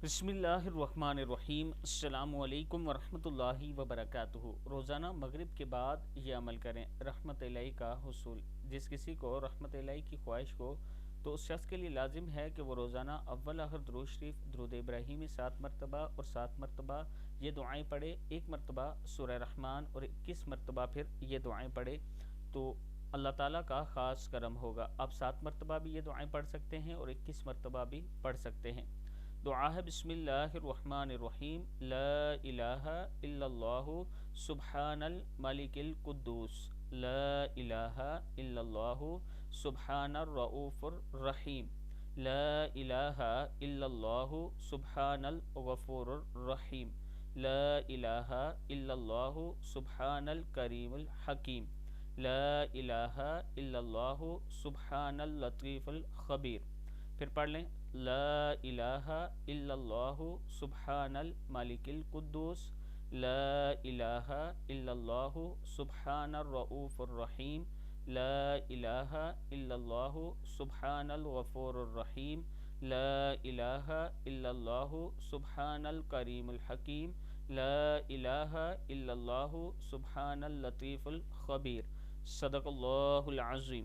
بسم اللہ الرحمن الرحیم۔ السلام علیکم ورحمۃ اللہ وبرکاتہ۔ روزانہ مغرب کے بعد یہ عمل کریں۔ رحمت الہی کا حصول، جس کسی کو رحمت الہی کی خواہش ہو تو اس شخص کے لیے لازم ہے کہ وہ روزانہ اول آخر درود شریف درود ابراہیمی 7 مرتبہ اور 7 مرتبہ یہ دعائیں پڑھے، 1 مرتبہ سورہ رحمان اور 21 مرتبہ پھر یہ دعائیں پڑھے تو اللہ تعالیٰ کا خاص کرم ہوگا۔ آپ 7 مرتبہ بھی یہ دعائیں پڑھ سکتے ہیں اور 21 مرتبہ بھی پڑھ سکتے ہیں۔ دعا ہے بسم اللہ الرحمن الرحیم، لا الہ الا اللہ سبحان الملک القدوس، لا الہ الا اللہ سبحان الرؤوف الرحیم، لا الہ الا اللہ سبحان الغفور الرحیم، لا الہ الا اللہ سبحان الکریم الحکیم، لا الہ الا اللہ سبحان اللطیف الخبیر۔ پھر پڑھ لیں، لا الہ الا اللہ سبحان الملک القدوس، لا الہ الا اللہ سبحان الرؤوف الرحیم، لا الہ الا اللہ سبحان الغفور الرحیم، لا الہ الا اللہ سبحان الکریم الحکیم، لا الہ الا اللہ سبحان اللطیف الخبیر۔ صدق اللہ العظیم۔